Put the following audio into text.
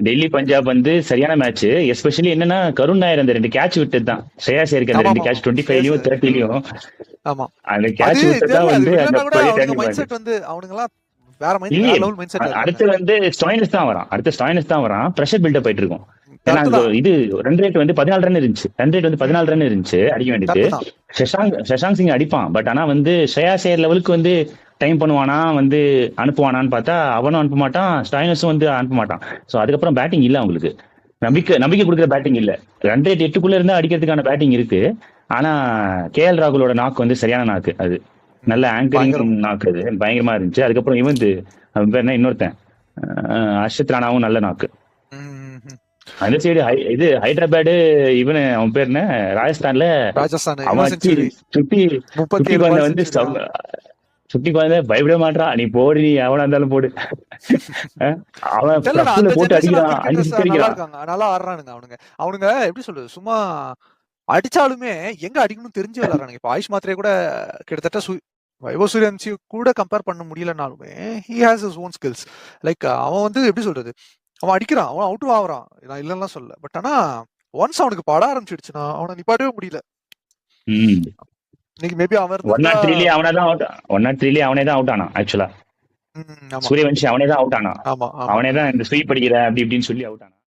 டெல்லி பஞ்சாப் வந்து சரியான match. Especially என்னன்னா கருண் நாயர் அந்த 2 கேட்ச் விட்டது தான். ஸ்ரேயாஸ் ஐயருக்கு அந்த 2 கேட்ச் 25லயும் 30லயும் ஆமா அந்த அது கேட்ச் விட்டது தான் தெரியல. அது வந்து அந்த விடலன்னா கூட பழைய அவனுங்க டேர்னிங் மைண்ட் பாயிண்ட். செட் வந்து அவனுங்கலாம் வேற இல்லையே, லெவல் மைண்ட் செட்ல இருக்காங்க. அடுத்து வந்து ஸ்டாயினிஸ் தான் வரான். அடுத்து ஸ்டாயினிஸ் தான் வரான். பிரஷர் பில்டப் போயிட்டு இருக்கும். ஏன்னா கரெக்ட் தான். இது ரன் ரேட் வந்து 14 ரன் இருந்துச்சு. ரன் ரேட் வந்து 14 ரன் இருந்துச்சு அடிக்க வேண்டியது. கரெக்ட் தான். சஷாங்க் சிங் அடிப்பான். பட் ஆனா வந்து ஸ்ரேயாஸ் ஐயர் லெவலுக்கு வந்து டைம் பண்ணுவானா, வந்து அனுப்புவானான்னு பார்த்தா அவனும் அனுப்ப மாட்டான், ஸ்டாயினஸும் வந்து அனுப்ப மாட்டான். ஸோ அதுக்கப்புறம் பேட்டிங் இல்ல அவங்களுக்கு. நம்பிக்கை கொடுக்குற பேட்டிங் இல்ல. ரன் ரேட் 8க்குள்ள இருந்தா அடிக்கிறதுக்கான பேட்டிங் இருக்கு. ஆனா கேஎல் ராகுலோட நாக்கு வந்து சரியான நாக்கு. அது நல்ல ஆங்கரிங் நாக்கு. அது பயங்கரமா இருந்துச்சு. அதுக்கப்புறம் இவன் அவன் பேர் என்ன இன்னொருத்தன் அர்ஷத் ராணாவும் நல்ல நாக்கு. அந்த சைடு இது ஹைதராபாடு இவனு அவன் பேர் என்ன ராஜஸ்தான் அவன் சுட்டி குழந்தை வந்து சுட்டி குழந்தை பயப்பட மாட்டான். நீ போடு, நீ எவனா இருந்தாலும் போடு. அவன் போட்டு அடிக்கிறான். நல்லா ஆடுறானுங்க அவனுங்க எப்படி சொல்றது, சும்மா அடிச்சாலுமே எங்க அடிக்கணும் தெரிஞ்சு விளையாடுறானுங்க. இப்ப ஆயுஷ் மாத்திரையே கூட கிட்டத்தட்ட வைபவ் சூரியவன்சி கூட கம்பேர் பண்ண முடியலனாலுமே he has his own skills. Like அவன் வந்து எப்படி சொல்றது, அவன் அடிக்கிறான், அவன் அவுட்டும் ஆகுறான், நான் இல்லைன்னா சொல்ல. பட் ஆனா ஒன்ஸ் அவனுக்கு பட ஆரம்பிச்சிடுச்சுன்னா அவனை நிப்பாட்டவே முடியல. இன்னைக்கு மேபி அவன் 103 அவனே தான் அவுட் ஆனான். ஆக்சுவலா சூரியவன்சி அவனே தான் அவுட் ஆனான். அவனே தான் இந்த ஸ்வீப் அடிக்கிற அப்படி இப்படின்னு சொல்லி அவுட் ஆனான்.